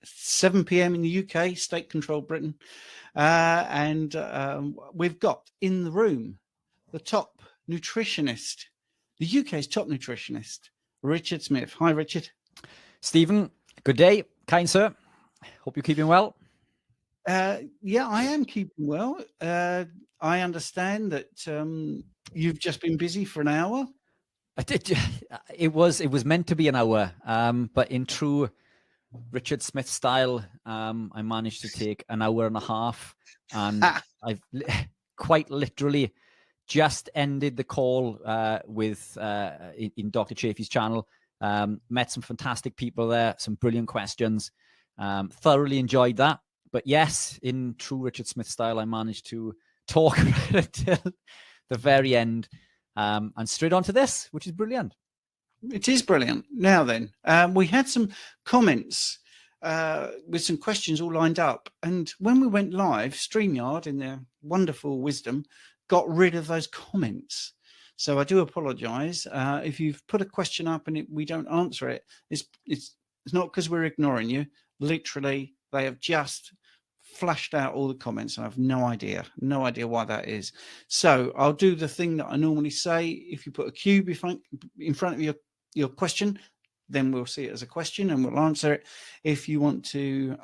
7 p.m. in the UK, state-controlled Britain. And we've got in the room the top nutritionist, the UK's top nutritionist, Richard Smith. Hi, Richard. Stephen, good day. Kind sir. Hope you're keeping well. Yeah, I am keeping well. I understand that you've just been busy for an hour. I did. It was meant to be an hour, but in true Richard Smith style, I managed to take an hour and a half, and I've quite literally just ended the call with in Dr. Chafee's channel. Met some fantastic people there, some brilliant questions. Thoroughly enjoyed that. But yes, in true Richard Smith style, I managed to talk right until the very end, and straight on to this, which is brilliant. It is brilliant. Now then, we had some comments with some questions all lined up. And when we went live, StreamYard, in their wonderful wisdom, got rid of those comments. So I do apologize. If you've put a question up and we don't answer it, it's not because we're ignoring you. Literally, they have just flashed out all the comments. I have no idea why that is. So I'll do the thing that I normally say. If you put a cube in front of your question, then we'll see it as a question and we'll answer it. If you want to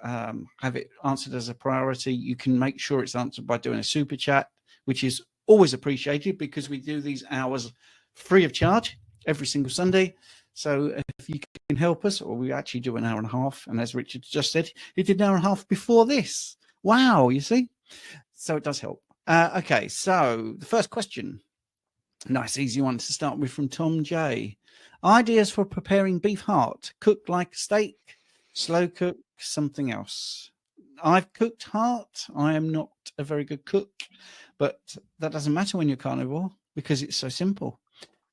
have it answered as a priority, you can make sure it's answered by doing a super chat, which is always appreciated because we do these hours free of charge every single Sunday. So if you can help us, or we actually do an hour and a half, and as Richard just said, he did an hour and a half before this. Wow, you see? So it does help. Okay, so the first question, nice easy one to start with from Tom J. Ideas for preparing beef heart, cooked like steak, slow cook, something else. I've cooked heart. I am not a very good cook, but that doesn't matter when you're carnivore because it's so simple.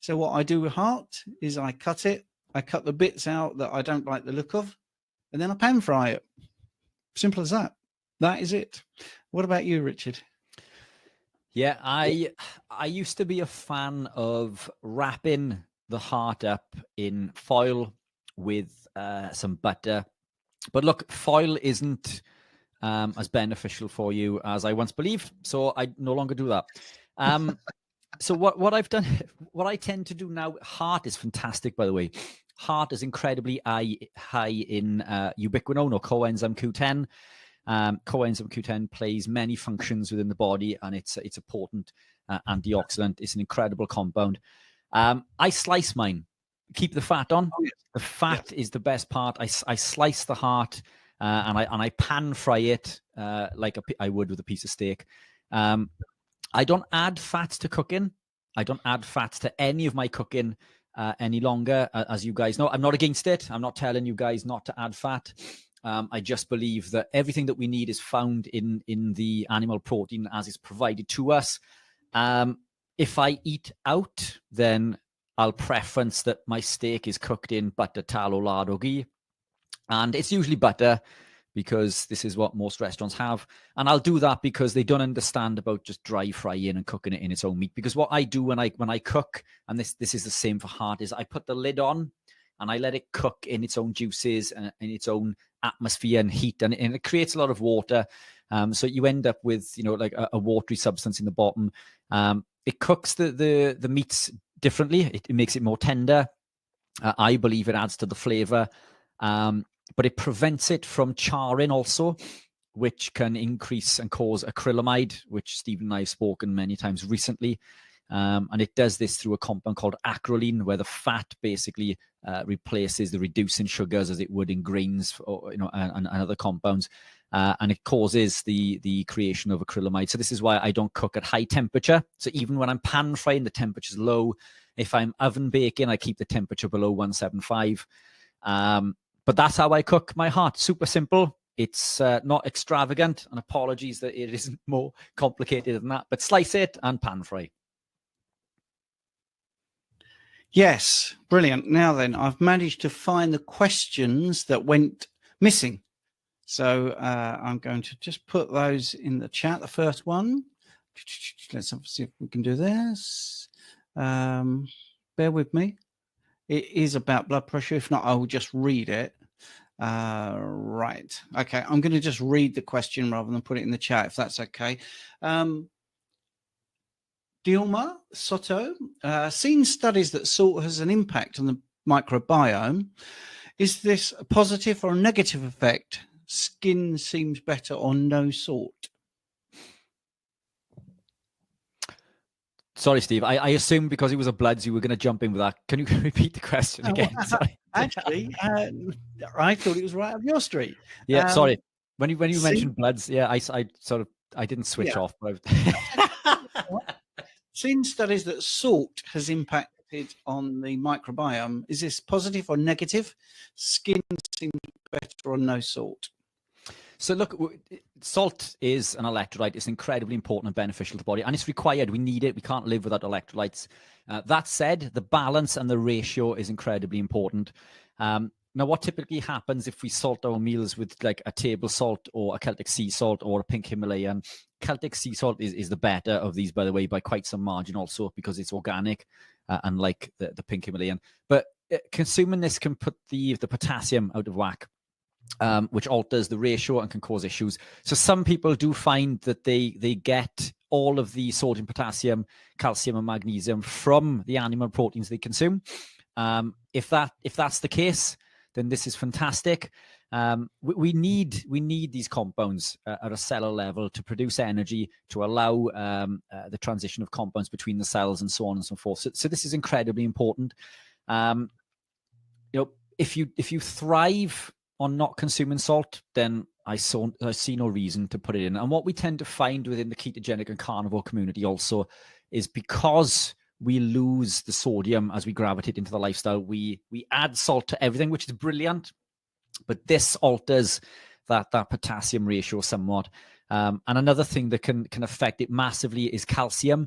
So what I do with heart is I cut it. I cut the bits out that I don't like the look of, and then I pan fry it. Simple as that. That is it. What about you, Richard? Yeah, I used to be a fan of wrapping the heart up in foil with some butter. But look, foil isn't as beneficial for you as I once believed, so I no longer do that. So what I've done, what I tend to do now, heart is fantastic, by the way. Heart is incredibly high in ubiquinone or coenzyme Q10. Coenzyme Q10 plays many functions within the body, and it's a potent antioxidant. It's an incredible compound. I slice mine, keep the fat on. Oh, yes. The fat is the best part. I slice the heart and I pan fry it like I would with a piece of steak. I don't add fats to cooking. I don't add fats to any of my cooking any longer. As you guys know, I'm not against it. I'm not telling you guys not to add fat. I just believe that everything that we need is found in the animal protein as it's provided to us. If I eat out, then I'll preference that my steak is cooked in butter, tallow, lard, or ghee. And it's usually butter, because this is what most restaurants have. And I'll do that because they don't understand about just dry frying and cooking it in its own meat. Because what I do when I cook, and this is the same for heart, is I put the lid on and I let it cook in its own juices and in its own atmosphere and heat, and it creates a lot of water. So you end up with, like a watery substance in the bottom. It cooks the meats differently. It makes it more tender. I believe it adds to the flavor. But it prevents it from charring also, which can increase and cause acrylamide, which Stephen and I have spoken many times recently. And it does this through a compound called acrolein, where the fat basically replaces the reducing sugars as it would in grains, or, and other compounds. And it causes the creation of acrylamide. So this is why I don't cook at high temperature. So even when I'm pan frying, the temperature's low. If I'm oven baking, I keep the temperature below 175. But that's how I cook my heart. Super simple. It's not extravagant, and apologies that it isn't more complicated than that, but slice it and pan fry. Yes, brilliant. Now then, I've managed to find the questions that went missing. So I'm going to just put those in the chat. The first one, let's see if we can do this. Bear with me. It is about blood pressure. If not, I will just read it. Right. Okay. I'm going to just read the question rather than put it in the chat, if that's okay. Dilma Soto, seen studies that salt has an impact on the microbiome. Is this a positive or a negative effect? Skin seems better on no salt. Sorry, Steve. I assumed because he was a Bloods, you were going to jump in with that. Can you repeat the question again? Sorry. Actually, I thought it was right up your street. Yeah, sorry. When you see, mentioned Bloods, yeah, I didn't switch off. But seen studies that salt has impacted on the microbiome. Is this positive or negative? Skin seems better on no salt. So look, salt is an electrolyte. It's incredibly important and beneficial to the body, and it's required. We need it. We can't live without electrolytes. That said, the balance and the ratio is incredibly important. Now, what typically happens if we salt our meals with like a table salt or a Celtic sea salt or a pink Himalayan? Celtic sea salt is the better of these, by the way, by quite some margin also, because it's organic, unlike the pink Himalayan. But consuming this can put the potassium out of whack, which alters the ratio and can cause issues. So some people do find that they get all of the sodium, potassium, calcium, and magnesium from the animal proteins they consume. If that's the case, then this is fantastic. We need these compounds at a cellular level to produce energy, to allow the transition of compounds between the cells and so on and so forth. So this is incredibly important. If you thrive on not consuming salt, then I see no reason to put it in. And what we tend to find within the ketogenic and carnivore community also is because we lose the sodium as we gravitate into the lifestyle, we add salt to everything, which is brilliant, but this alters that potassium ratio somewhat. And another thing that can affect it massively is calcium.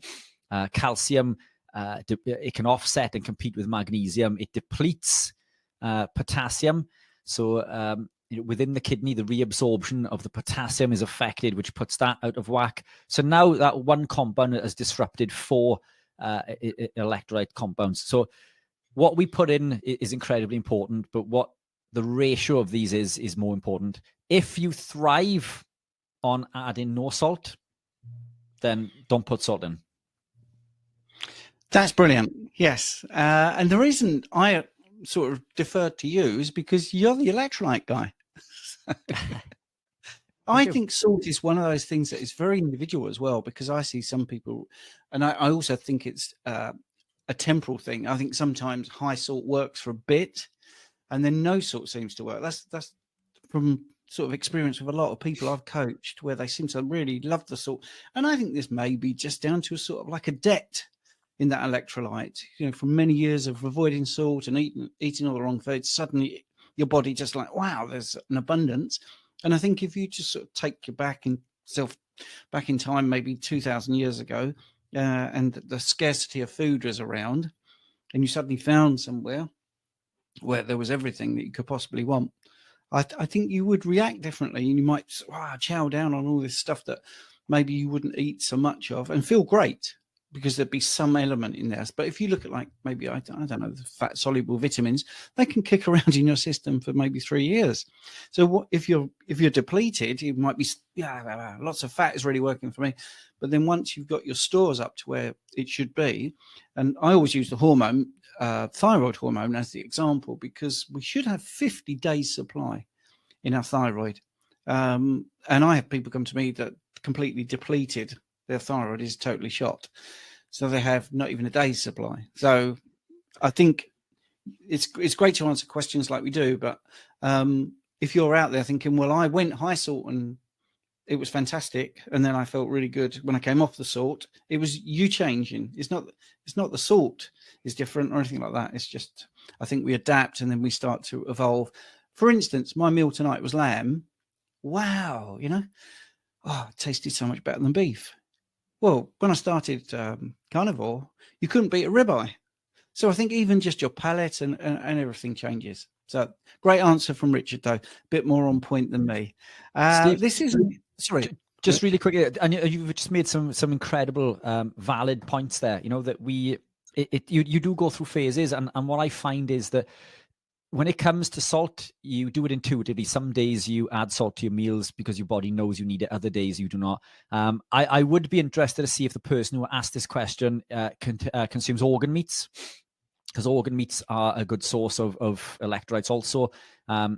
Calcium, it can offset and compete with magnesium. It depletes potassium. So within the kidney, the reabsorption of the potassium is affected, which puts that out of whack. So now that one compound has disrupted 4 electrolyte compounds. So what we put in is incredibly important, but what the ratio of these is more important. If you thrive on adding no salt, then don't put salt in. That's brilliant. Yes. And the reason I sort of deferred to you is because you're the electrolyte guy. I think salt is one of those things that is very individual as well, because I see some people, and I also think it's a temporal thing. I think sometimes high salt works for a bit and then no salt seems to work. That's from sort of experience with a lot of people I've coached, where they seem to really love the salt. And I think this may be just down to a sort of like a debt in that electrolyte, from many years of avoiding salt and eating all the wrong foods. Suddenly your body just like, wow, there's an abundance. And I think if you just sort of take yourself back in time, maybe 2,000 years ago, and the scarcity of food was around, and you suddenly found somewhere where there was everything that you could possibly want, I think you would react differently, and you might chow down on all this stuff that maybe you wouldn't eat so much of and feel great, because there'd be some element in there. But if you look at, like, maybe, I don't know, the fat soluble vitamins, they can kick around in your system for maybe 3 years. So what if you're depleted, you might be, lots of fat is really working for me. But then once you've got your stores up to where it should be, and I always use the hormone, thyroid hormone, as the example, because we should have 50 days supply in our thyroid. And I have people come to me that completely depleted. Their thyroid is totally shot, so they have not even a day's supply. So I think it's great to answer questions like we do, but if you're out there thinking, well, I went high salt and it was fantastic, and then I felt really good when I came off the salt, it was you changing. It's not the salt is different or anything like that. It's just, I think we adapt and then we start to evolve. For instance, my meal tonight was lamb. Wow, it tasted so much better than beef. Well, when I started Carnivore, you couldn't beat a ribeye. So I think even just your palate and everything changes. So great answer from Richard, though. A bit more on point than me. Steve, this is sorry. Just really quickly, and you've just made some incredible valid points there. That you do go through phases, and what I find is that when it comes to salt, you do it intuitively. Some days you add salt to your meals because your body knows you need it. Other days you do not. I would be interested to see if the person who asked this question consumes organ meats, because organ meats are a good source of electrolytes also.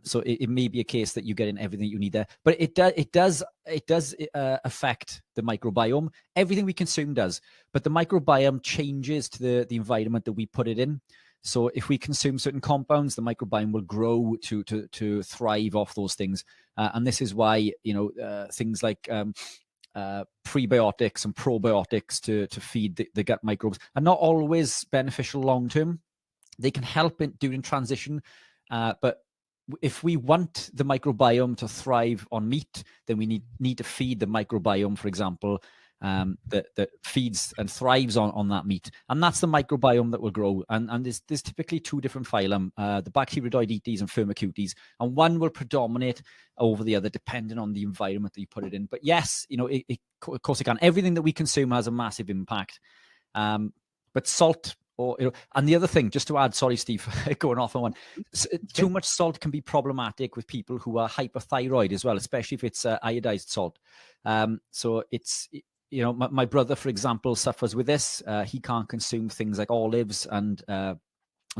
So it may be a case that you get in everything you need there, but it does affect the microbiome. Everything we consume does, but the microbiome changes to the environment that we put it in. So if we consume certain compounds, the microbiome will grow to thrive off those things. And this is why, things like prebiotics and probiotics to feed the gut microbes are not always beneficial long term. They can help during transition, but if we want the microbiome to thrive on meat, then we need to feed the microbiome, for example, that feeds and thrives on that meat, and that's the microbiome that will grow. And there's typically two different phylum, the Bacteroidetes and Firmicutes, and one will predominate over the other depending on the environment that you put it in. But yes, of course it can. Everything that we consume has a massive impact, but salt. And the other thing, just to add, sorry, Steve, going off on one, too much salt can be problematic with people who are hyperthyroid as well, especially if it's iodized salt. So it's, my brother, for example, suffers with this. He can't consume things like olives and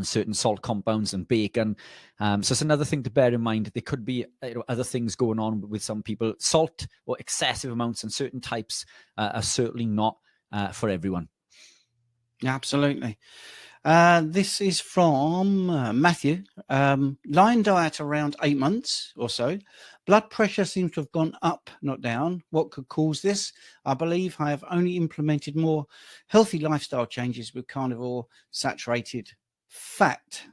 certain salt compounds and bacon. So it's another thing to bear in mind. There could be other things going on with some people. Salt or excessive amounts and certain types are certainly not for everyone. Absolutely. This is from Matthew. Lion diet around 8 months or so. Blood pressure seems to have gone up, not down. What could cause this? I believe I have only implemented more healthy lifestyle changes with carnivore saturated fat.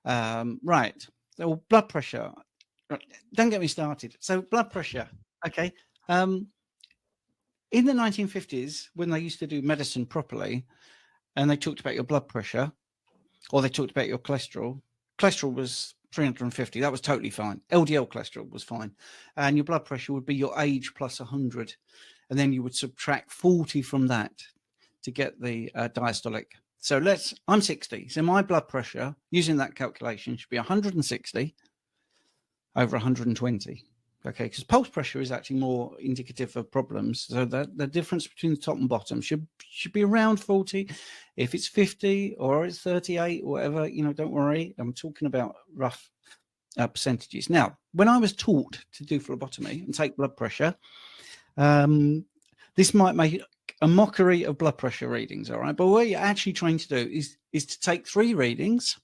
Right. So blood pressure. Don't get me started. So blood pressure. Okay. In the 1950s, when they used to do medicine properly, and they talked about your blood pressure, or they talked about your cholesterol. Cholesterol was 350. That was totally fine. LDL cholesterol was fine. And your blood pressure would be your age plus 100. And then you would subtract 40 from that to get the diastolic. So I'm 60. So my blood pressure, using that calculation, should be 160 over 120. Okay, because pulse pressure is actually more indicative of problems. So that the difference between the top and bottom should be around 40. If it's 50 or it's 38 or whatever, don't worry. I'm talking about rough percentages. Now, when I was taught to do phlebotomy and take blood pressure, this might make a mockery of blood pressure readings, all right? But what you're actually trying to do is to take 3 readings.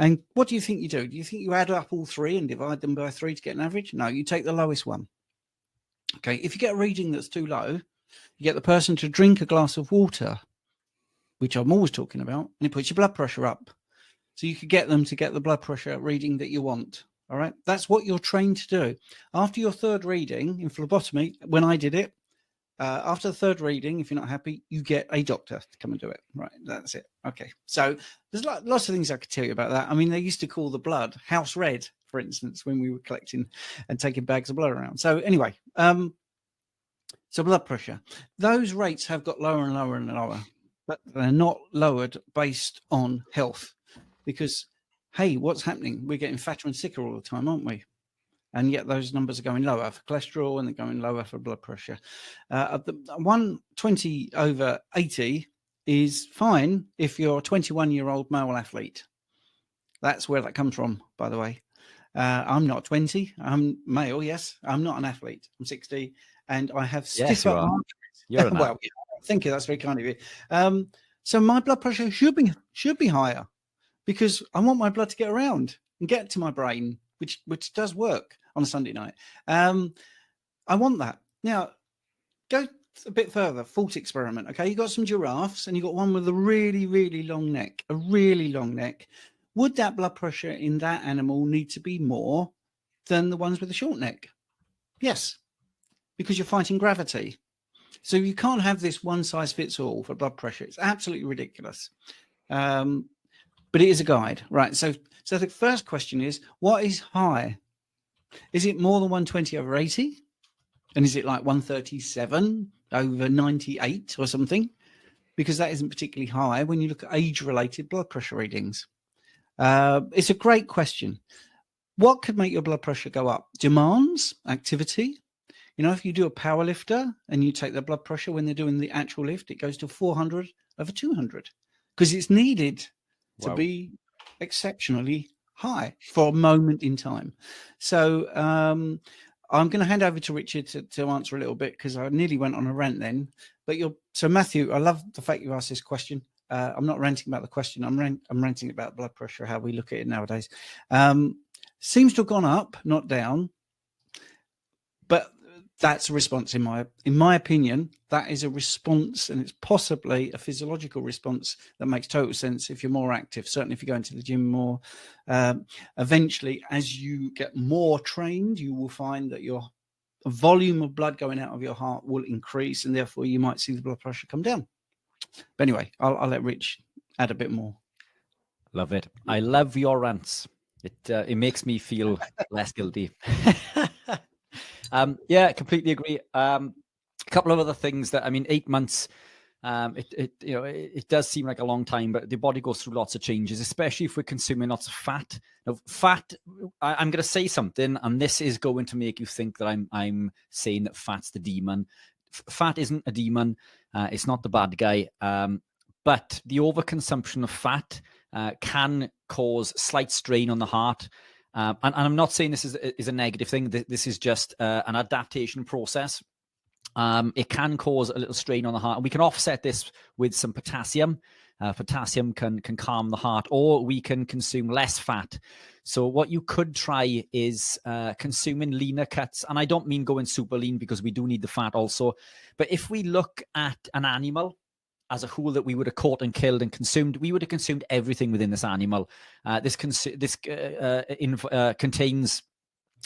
And what do you think you do? Do you think you add up all 3 and divide them by 3 to get an average? No, you take the lowest one. Okay, if you get a reading that's too low, you get the person to drink a glass of water, which I'm always talking about, and it puts your blood pressure up. So you could get them to get the blood pressure reading that you want. All right, that's what you're trained to do. After your 3rd reading in phlebotomy, when I did it, after the 3rd reading, if you're not happy, you get a doctor to come and do it. Right, that's it. Okay, so there's lots of things I could tell you about that. I mean, they used to call the blood house red, for instance, when we were collecting and taking bags of blood around. So anyway, so blood pressure, those rates have got lower and lower and lower, but they're not lowered based on health, because, hey, what's happening? We're getting fatter and sicker all the time, aren't we? And yet those numbers are going lower for cholesterol and they're going lower for blood pressure. The 120 over 80 is fine if you're a 21-year-old male athlete. That's where that comes from, by the way. I'm not 20. I'm male, yes. I'm not an athlete. I'm 60, and I have stiffer arteries. You're well, thank you. That's very kind of you. So my blood pressure should be higher, because I want my blood to get around and get to my brain, which does work on a Sunday night. I want that. Now, go a bit further. Thought experiment. Okay, you got some giraffes, and you got one with a really, really long neck. A really long neck. Would that blood pressure in that animal need to be more than the ones with a short neck? Yes, because you're fighting gravity. So you can't have this one size fits all for blood pressure. It's absolutely ridiculous. But it is a guide, right? So the first question is, what is high? Is it more than 120 over 80? And is it like 137 over 98 or something? Because that isn't particularly high when you look at age-related blood pressure readings. It's a great question. What could make your blood pressure go up? Demands, activity. You know, if you do a power lifter and you take their blood pressure when they're doing the actual lift, it goes to 400 over 200 because it's needed to be exceptionally high for a moment in time. So I'm going to hand over to Richard to answer a little bit because I nearly went on a rant then. But so Matthew, I love the fact you asked this question. I'm not ranting about the question. I'm ranting about blood pressure, how we look at it nowadays. Seems to have gone up, not down. But that's a response in my opinion. That is a response, and it's possibly a physiological response that makes total sense if you're more active. Certainly, if you go into the gym more. Eventually, as you get more trained, you will find that your volume of blood going out of your heart will increase, and therefore you might see the blood pressure come down. But anyway, I'll let Rich add a bit more. Love it. I love your rants. It makes me feel less guilty. Yeah, completely agree. A couple of other things that, I mean, 8 months, it does seem like a long time, but the body goes through lots of changes, especially if we're consuming lots of fat. Now, fat, I'm going to say something, and this is going to make you think that I'm saying that fat's the demon. Fat isn't a demon. It's not the bad guy. But the overconsumption of fat can cause slight strain on the heart. And I'm not saying this is a negative thing. This is just an adaptation process. It can cause a little strain on the heart. And we can offset this with some potassium. Potassium can calm the heart, or we can consume less fat. So what you could try is consuming leaner cuts. And I don't mean going super lean, because we do need the fat also. But if we look at an animal as a whole that we would have caught and killed and consumed, we would have consumed everything within this animal. This contains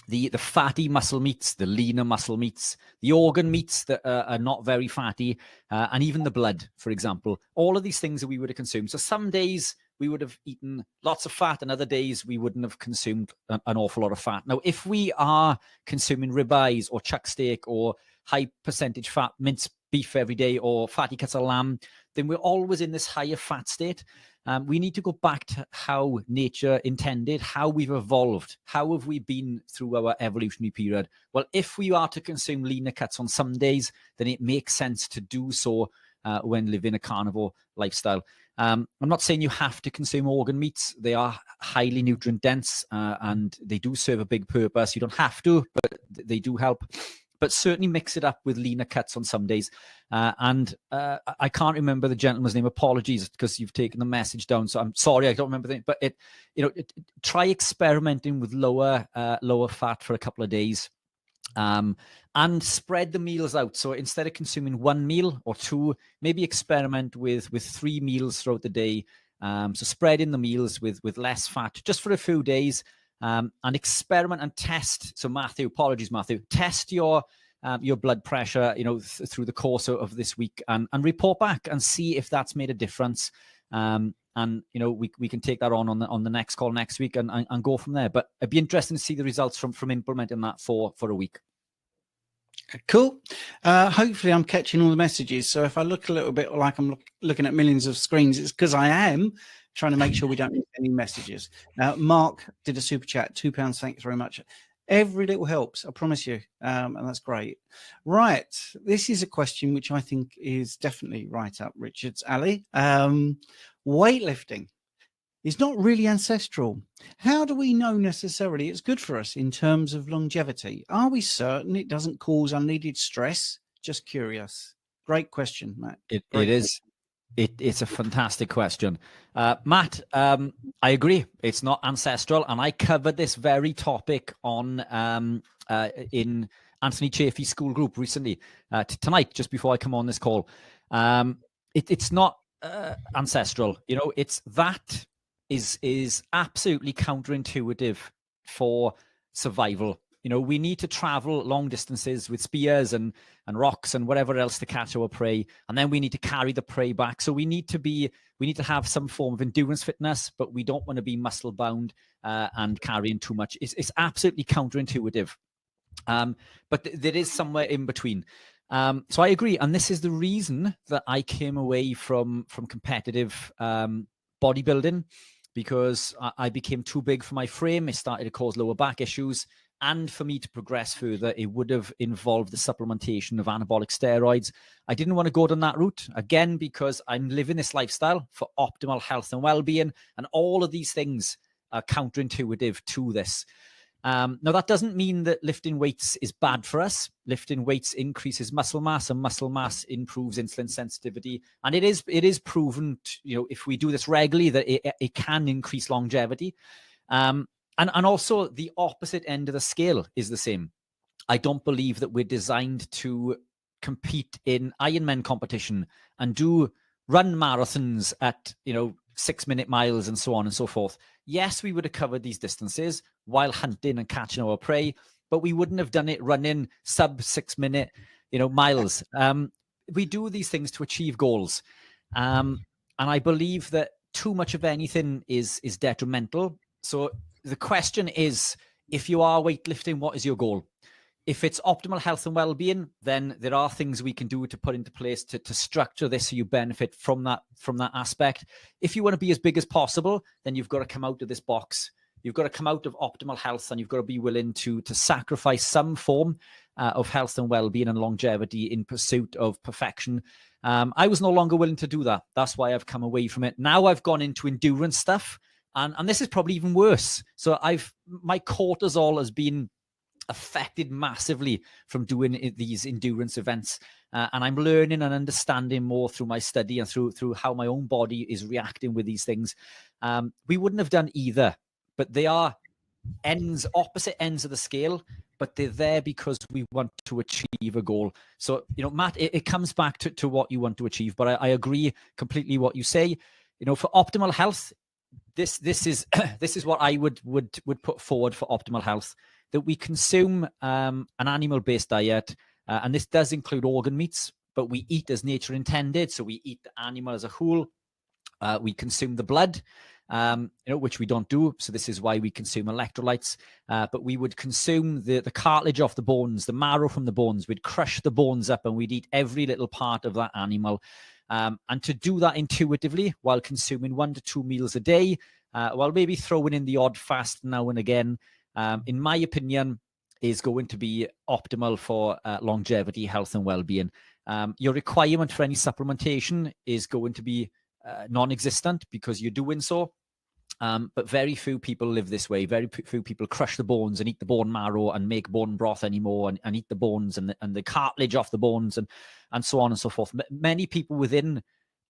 the fatty muscle meats, the leaner muscle meats, the organ meats that are not very fatty, and even the blood, for example. All of these things that we would have consumed. So some days we would have eaten lots of fat, and other days we wouldn't have consumed an awful lot of fat. Now, if we are consuming ribeyes or chuck steak or high percentage fat mince beef every day, or fatty cuts of lamb, then we're always in this higher fat state. We need to go back to how nature intended, how we've evolved, how have we been through our evolutionary period. Well, if we are to consume leaner cuts on some days, then it makes sense to do so when living a carnivore lifestyle. I'm not saying you have to consume organ meats. They are highly nutrient dense, and they do serve a big purpose. You don't have to, but they do help. But certainly mix it up with leaner cuts on some days. And I can't remember the gentleman's name. Apologies, because you've taken the message down. So I'm sorry, I don't remember the name. But try experimenting with lower fat for a couple of days, and spread the meals out. So instead of consuming one meal or two, maybe experiment with 3 meals throughout the day. So spread in the meals with less fat just for a few days. And experiment and test. So Matthew, test your blood pressure, through the course of this week, and report back and see if that's made a difference. And we can take that on the next call next week and go from there. But it'd be interesting to see the results from implementing that for a week. Cool. Hopefully I'm catching all the messages. So if I look a little bit like I'm looking at millions of screens, it's because I am trying to make sure we don't miss any messages. Mark did a super chat, £2. Thanks very much. Every little helps, I promise you. And that's great. Right. This is a question which I think is definitely right up Richard's alley. Weightlifting is not really ancestral. How do we know necessarily it's good for us in terms of longevity? Are we certain it doesn't cause unneeded stress? Just curious. Great question, Matt. It is. It's a fantastic question. Matt, I agree. It's not ancestral. And I covered this very topic in Anthony Chaffee's school group recently, tonight, just before I come on this call. It's not ancestral. That is absolutely counterintuitive for survival. We need to travel long distances with spears and rocks and whatever else to catch our prey. And then we need to carry the prey back. So we need to have some form of endurance fitness, but we don't want to be muscle bound and carrying too much. It's absolutely counterintuitive. But there is somewhere in between. So I agree. And this is the reason that I came away from competitive bodybuilding, because I became too big for my frame. It started to cause lower back issues. And for me to progress further, it would have involved the supplementation of anabolic steroids. I didn't want to go down that route, again, because I'm living this lifestyle for optimal health and well-being. And all of these things are counterintuitive to this. Now, that doesn't mean that lifting weights is bad for us. Lifting weights increases muscle mass, and muscle mass improves insulin sensitivity. And it is proven, if we do this regularly, that it can increase longevity. And also the opposite end of the scale is the same. I don't believe that we're designed to compete in Ironman competition and run marathons at 6-minute miles and so on and so forth. Yes, we would have covered these distances while hunting and catching our prey, but we wouldn't have done it running sub 6-minute miles. We do these things to achieve goals, and I believe that too much of anything is detrimental. So the question is, if you are weightlifting, what is your goal? If it's optimal health and well-being, then there are things we can do to put into place to structure this so you benefit from that aspect. If you want to be as big as possible, then you've got to come out of this box. You've got to come out of optimal health, and you've got to be willing to sacrifice some form of health and well-being and longevity in pursuit of perfection. I was no longer willing to do that. That's why I've come away from it. Now I've gone into endurance stuff, and this is probably even worse. So my cortisol has been affected massively from doing these endurance events, and I'm learning and understanding more through my study and through how my own body is reacting with these things. We wouldn't have done either, but they are opposite ends of the scale, but they're there because we want to achieve a goal. So Matt, it comes back to what you want to achieve, but I agree completely what you say. For optimal health, this is this is what I would put forward for optimal health, that we consume an animal-based diet, and this does include organ meats, but we eat as nature intended. So we eat the animal as a whole. We consume the blood, which we don't do. So this is why we consume electrolytes. But we would consume the cartilage off the bones, the marrow from the bones. We'd crush the bones up, and we'd eat every little part of that animal. And to do that intuitively while consuming 1 to 2 meals a day, while maybe throwing in the odd fast now and again, in my opinion, is going to be optimal for longevity, health, and well-being. Your requirement for any supplementation is going to be non-existent because you're doing so. But very few people live this way. Very few people crush the bones and eat the bone marrow and make bone broth anymore, and eat the bones and the cartilage off the bones and so on and so forth. Many people within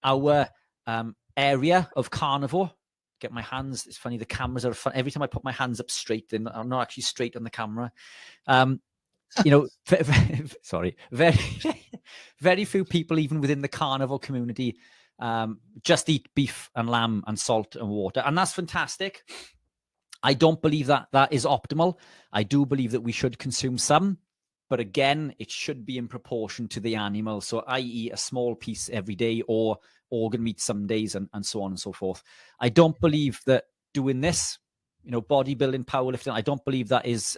our area of carnivore get my hands. It's funny, the cameras are fun. Every time I put my hands up straight, then I'm not actually straight on the camera. Sorry, very few people even within the carnivore community just eat beef and lamb and salt and water, and that's fantastic. I don't believe that is optimal. I do believe that we should consume some, but again, it should be in proportion to the animal. So i.e. a small piece every day, or organ meat some days, and so on and so forth. I don't believe that doing this, bodybuilding, powerlifting, I don't believe that is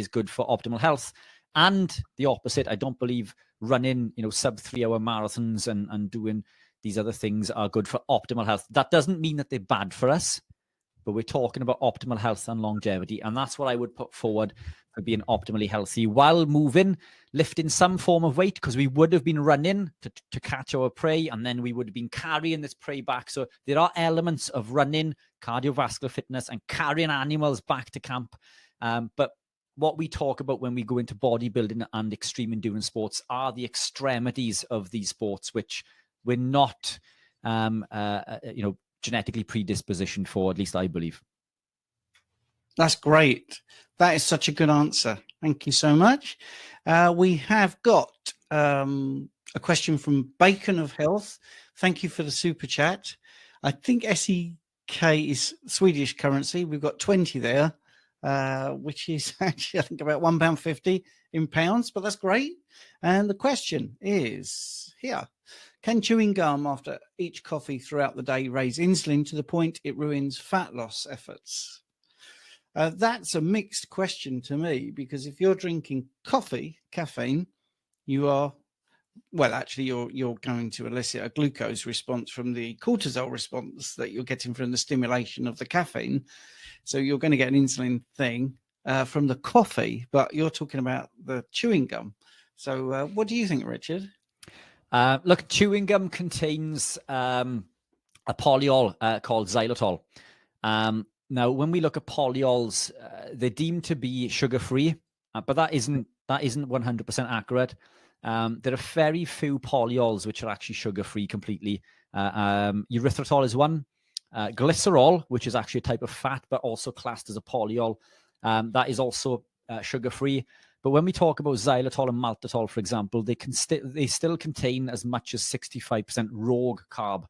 good for optimal health. And the opposite, I don't believe running, sub 3-hour marathons and doing these other things are good for optimal health. That doesn't mean that they're bad for us, but we're talking about optimal health and longevity. And that's what I would put forward for being optimally healthy while moving, lifting some form of weight, because we would have been running to catch our prey, and then we would have been carrying this prey back. So there are elements of running, cardiovascular fitness, and carrying animals back to camp. But what we talk about when we go into bodybuilding and extreme endurance sports are the extremities of these sports, which we're not, genetically predispositioned for, at least I believe. That's great. That is such a good answer. Thank you so much. We have got a question from Bacon of Health. Thank you for the super chat. I think SEK is Swedish currency. We've got 20 there, which is actually, I think, about £1.50 in pounds, but that's great. And the question is here. Can chewing gum after each coffee throughout the day raise insulin to the point it ruins fat loss efforts? That's a mixed question to me, because if you're drinking coffee, caffeine, you are well, actually, you're going to elicit a glucose response from the cortisol response that you're getting from the stimulation of the caffeine. So you're going to get an insulin thing from the coffee, but you're talking about the chewing gum. So what do you think, Richard? Look, chewing gum contains a polyol called xylitol. Now, when we look at polyols, they're deemed to be sugar-free, but that isn't 100% accurate. There are very few polyols which are actually sugar-free completely. Erythritol is one. Glycerol, which is actually a type of fat, but also classed as a polyol, that is also sugar-free. But when we talk about xylitol and maltitol, for example, they still contain as much as 65% raw carb.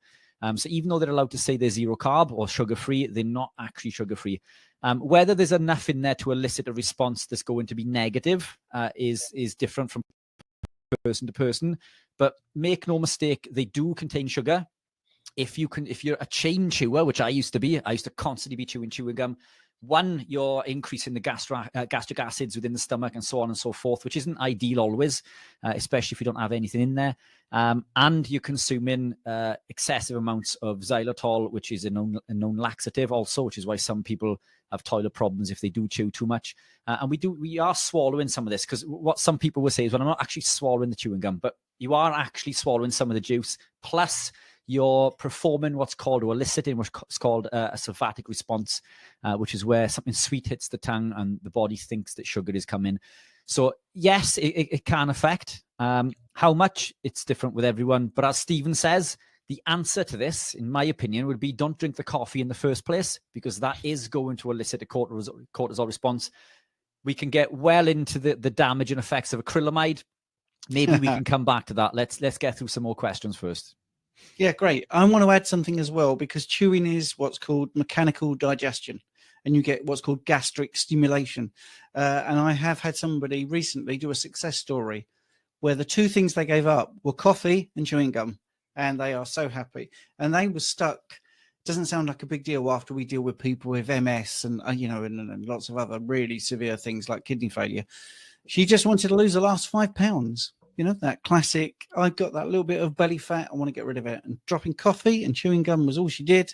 So even though they're allowed to say they're zero carb or sugar-free, they're not actually sugar-free. Whether there's enough in there to elicit a response that's going to be negative is different from person to person. But make no mistake, they do contain sugar. If you're a chain chewer, which I used to constantly be chewing gum. One, you're increasing the gastric acids within the stomach and so on and so forth, which isn't ideal always, especially if you don't have anything in there. And you're consuming excessive amounts of xylitol, which is a known laxative also, which is why some people have toilet problems if they do chew too much. And we are swallowing some of this, because what some people will say is, well, I'm not actually swallowing the chewing gum, but you are actually swallowing some of the juice. Plus, you're performing what's called, or eliciting what's called a sulfatic response, which is where something sweet hits the tongue and the body thinks that sugar is coming. So yes, it can affect. How much, it's different with everyone. But as Stephen says, the answer to this, in my opinion, would be don't drink the coffee in the first place, because that is going to elicit a cortisol response. We can get well into the damaging effects of acrylamide. Maybe we can come back to that. Let's get through some more questions first. Yeah, great. I want to add something as well, because chewing is what's called mechanical digestion, and you get what's called gastric stimulation. And I have had somebody recently do a success story where the two things they gave up were coffee and chewing gum, and they are so happy. And they were stuck. Doesn't sound like a big deal after we deal with people with MS and and lots of other really severe things like kidney failure. She just wanted to lose the last 5 pounds. You know, that classic, I've got that little bit of belly fat, I want to get rid of it. And dropping coffee and chewing gum was all she did.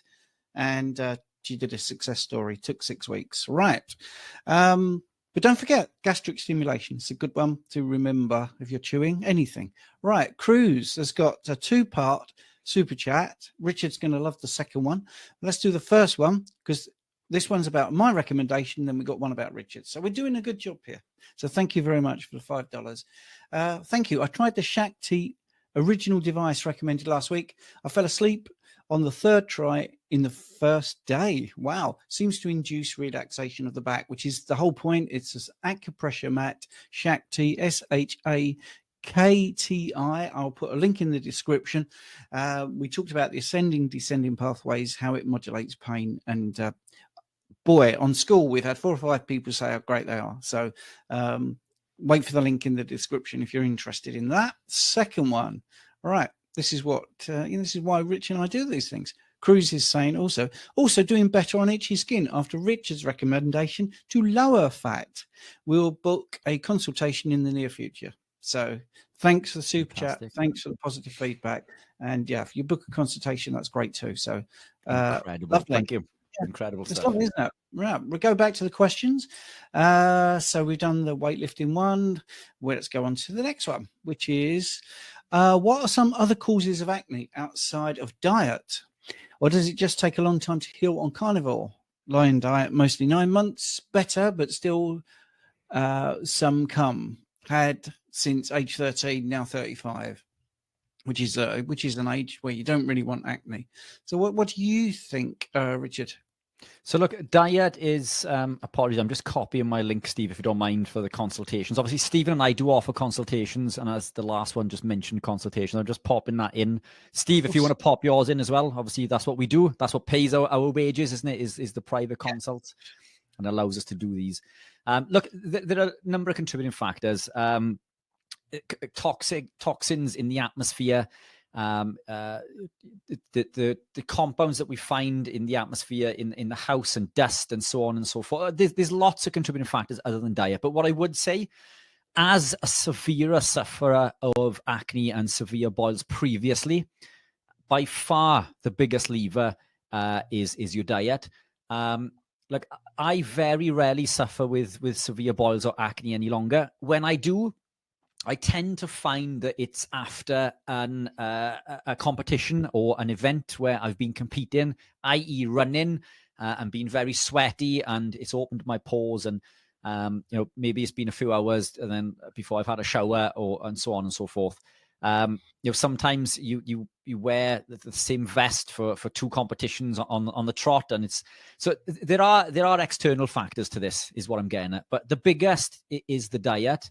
And she did a success story. Took 6 weeks. Right. But don't forget, gastric stimulation. It's a good one to remember if you're chewing anything. Right. Cruz has got a 2-part super chat. Richard's going to love the second one. Let's do the first one, because this one's about my recommendation. Then we got one about Richard. So we're doing a good job here. So thank you very much for the $5. Thank you. I tried the Shakti original device recommended last week. I fell asleep on the 3rd try in the first day. Wow. Seems to induce relaxation of the back, which is the whole point. It's an acupressure mat, Shakti, SHAKTI. I'll put a link in the description. We talked about the ascending, descending pathways, how it modulates pain, and boy, on school, we've had 4 or 5 people say how great they are. So wait for the link in the description if you're interested in that. Second one. All right. This is what, this is why Rich and I do these things. Cruz is saying also doing better on itchy skin after Richard's recommendation to lower fat. We'll book a consultation in the near future. So thanks for the super chat. Thanks for the positive feedback. And yeah, if you book a consultation, that's great too. So incredible. Lovely. Thank you. Yeah. Incredible It's stuff. lovely, isn't it? Right, we'll go back to the questions. So we've done the weightlifting one. Well, let's go on to the next one, which is what are some other causes of acne outside of diet? Or does it just take a long time to heal on carnivore? Lion diet, mostly 9 months, better, but still some come. Had since age 13, now 35. Which is an age where you don't really want acne. So what do you think, Richard? So look, diet is, apologies, I'm just copying my link, Steve, if you don't mind, for the consultations. Obviously, Stephen and I do offer consultations, and as the last one just mentioned consultation, I'm just popping that in. Steve, if you want to pop yours in as well, obviously that's what we do. That's what pays our wages, isn't it, is the private consults, and allows us to do these. Look, there are a number of contributing factors. Toxins in the atmosphere, the compounds that we find in the atmosphere, in the house, and dust, and so on and so forth. There's lots of contributing factors other than diet. But what I would say, as a severe sufferer of acne and severe boils previously, by far the biggest lever is your diet. Like, I very rarely suffer with severe boils or acne any longer. When I do, I tend to find that it's after a competition or an event where I've been competing, i.e. running, and been very sweaty, and it's opened my pores, and maybe it's been a few hours and then before I've had a shower, and so on and so forth. Sometimes you wear the same vest for two competitions on the trot, and it's so there are external factors to this, is what I'm getting at. But the biggest is the diet.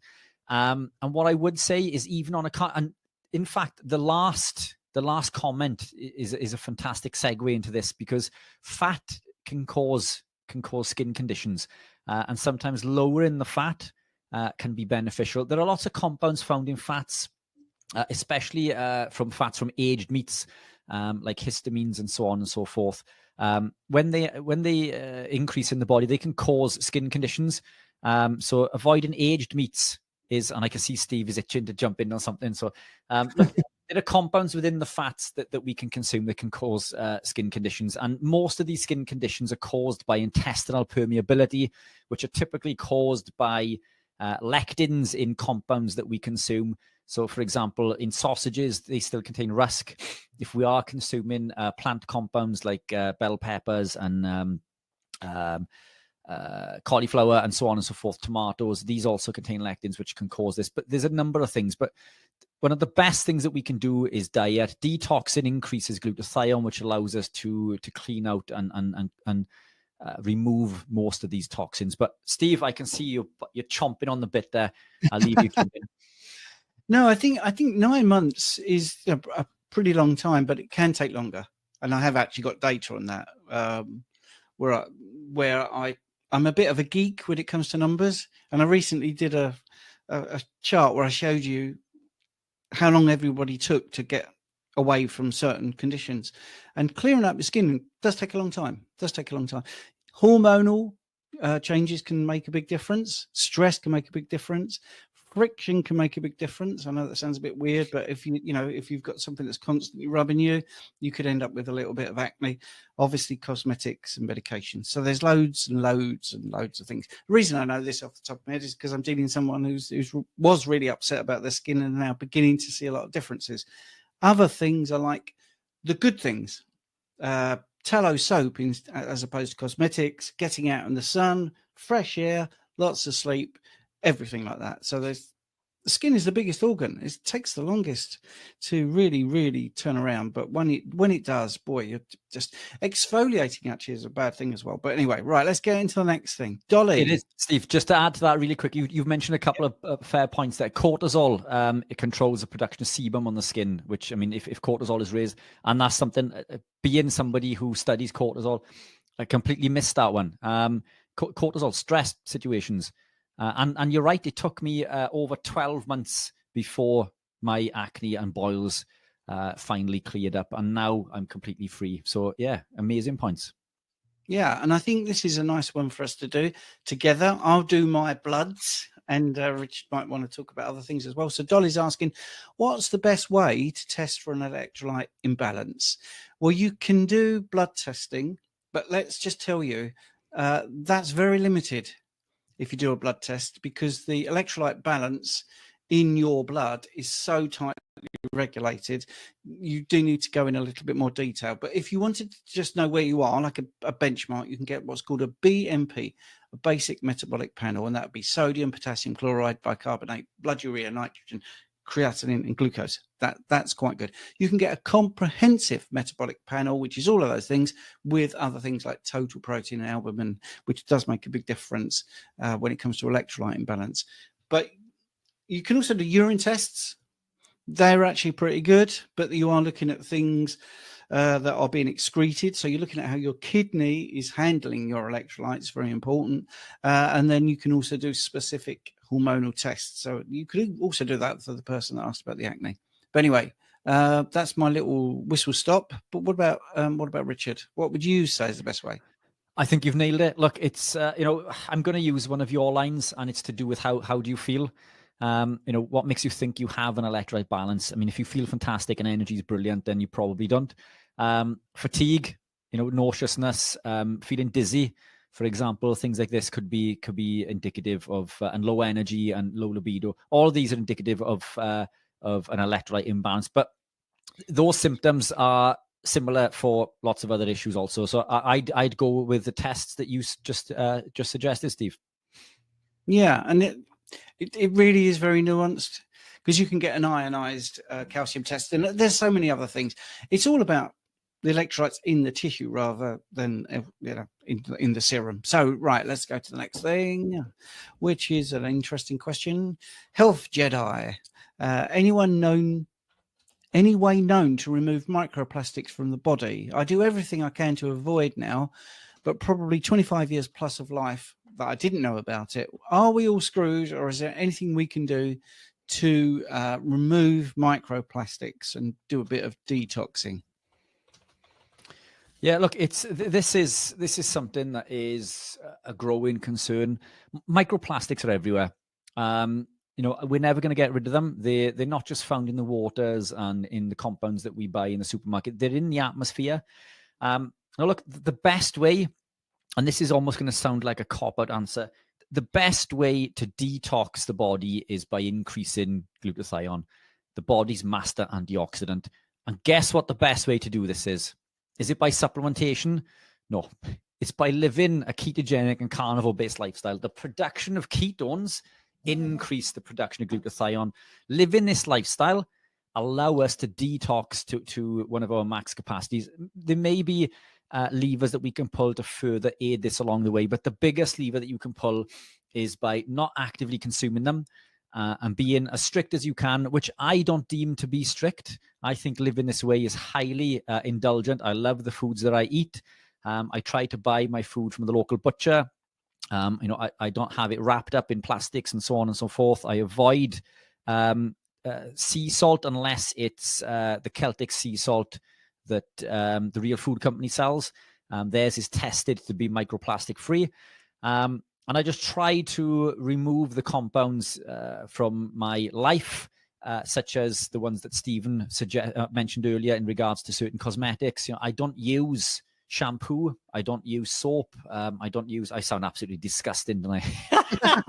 And what I would say is, even on and in fact, the last comment is a fantastic segue into this, because fat can cause skin conditions, and sometimes lowering the fat can be beneficial. There are lots of compounds found in fats, especially from fats from aged meats, like histamines and so on and so forth. When they increase in the body, they can cause skin conditions. So avoiding aged meats and I can see Steve is itching to jump in on something. So look, there are compounds within the fats that we can consume that can cause skin conditions. And most of these skin conditions are caused by intestinal permeability, which are typically caused by lectins in compounds that we consume. So, for example, in sausages, they still contain rusk. If we are consuming plant compounds like bell peppers and cauliflower and so on and so forth, tomatoes, these also contain lectins, which can cause this. But there's a number of things. But one of the best things that we can do is diet. Detoxing increases glutathione, which allows us to clean out and remove most of these toxins. But Steve, I can see you're chomping on the bit there. I'll leave you keep it. No, I think 9 months is a pretty long time, but it can take longer. And I have actually got data on that, where I'm a bit of a geek when it comes to numbers. And I recently did a chart where I showed you how long everybody took to get away from certain conditions. And clearing up the skin does take a long time. Hormonal changes can make a big difference. Stress can make a big difference. Friction can make a big difference. I know that sounds a bit weird, but if you've got something that's constantly rubbing you, you could end up with a little bit of acne. Obviously, cosmetics and medication. So there's loads and loads and loads of things. The reason I know this off the top of my head is because I'm dealing with someone who was really upset about their skin and now beginning to see a lot of differences. Other things are like the good things. Tallow soap as opposed to cosmetics, getting out in the sun, fresh air, lots of sleep, everything like that. So the skin is the biggest organ. It takes the longest to really, really turn around. But when it does, boy, you're just exfoliating actually is a bad thing as well. But anyway, right, let's get into the next thing. Dolly. It is, Steve, just to add to that really quick, you've mentioned a couple of fair points there. Cortisol, it controls the production of sebum on the skin, which, I mean, if cortisol is raised, and that's something, being somebody who studies cortisol, I completely missed that one. Cortisol, stress situations. And you're right, it took me over 12 months before my acne and boils finally cleared up, and now I'm completely free. So yeah, amazing points. Yeah, and I think this is a nice one for us to do together. I'll do my bloods, and Richard might want to talk about other things as well. So Dolly's asking, what's the best way to test for an electrolyte imbalance? Well, you can do blood testing, but let's just tell you, that's very limited if you do a blood test, because the electrolyte balance in your blood is so tightly regulated. You do need to go in a little bit more detail. But if you wanted to just know where you are, like a benchmark, you can get what's called a BMP, a basic metabolic panel, and that would be sodium, potassium chloride, bicarbonate, blood urea, nitrogen, creatinine, and glucose. That's quite good. You can get a comprehensive metabolic panel, which is all of those things, with other things like total protein and albumin, which does make a big difference when it comes to electrolyte imbalance. But you can also do urine tests. They're actually pretty good, but you are looking at things that are being excreted. So you're looking at how your kidney is handling your electrolytes, very important. And then you can also do specific hormonal tests. So you could also do that for the person that asked about the acne. But anyway, that's my little whistle stop. But what about Richard? What would you say is the best way? I think you've nailed it. Look, it's I'm going to use one of your lines, and it's to do with how do you feel. What makes you think you have an electrolyte balance? I mean, if you feel fantastic and energy is brilliant, then you probably don't. Fatigue, nauseousness, feeling dizzy, for example, things like this could be indicative of and low energy and low libido. All of these are indicative of an electrolyte imbalance, but those symptoms are similar for lots of other issues also. So I'd go with the tests that you just suggested, Steve. Yeah, and it really is very nuanced, because you can get an ionized calcium test, and there's so many other things. It's all about the electrolytes in the tissue rather than in the serum. So right, let's go to the next thing, which is an interesting question. Health Jedi, any way known to remove microplastics from the body? I do everything I can to avoid now, but probably 25 years plus of life that I didn't know about it. Are we all screwed, or is there anything we can do to remove microplastics and do a bit of detoxing? Yeah, look, this is something that is a growing concern. Microplastics are everywhere. We're never going to get rid of them. They're not just found in the waters and in the compounds that we buy in the supermarket. They're in the atmosphere. Now, look, the best way, and this is almost going to sound like a cop-out answer, the best way to detox the body is by increasing glutathione, the body's master antioxidant. And guess what the best way to do this is? Is it by supplementation? No, it's by living a ketogenic and carnivore-based lifestyle. The production of ketones increase the production of glutathione. Living this lifestyle allow us to detox to one of our max capacities. There may be levers that we can pull to further aid this along the way, but the biggest lever that you can pull is by not actively consuming them and being as strict as you can, which I don't deem to be strict. I think living this way is highly indulgent. I love the foods that I eat. I try to buy my food from the local butcher. I don't have it wrapped up in plastics and so on and so forth. I avoid sea salt unless it's the Celtic sea salt that the Real Food Company sells. Theirs is tested to be microplastic free. And I just try to remove the compounds from my life, such as the ones that Stephen mentioned earlier in regards to certain cosmetics. I don't use shampoo. I don't use soap. I sound absolutely disgusting, don't I?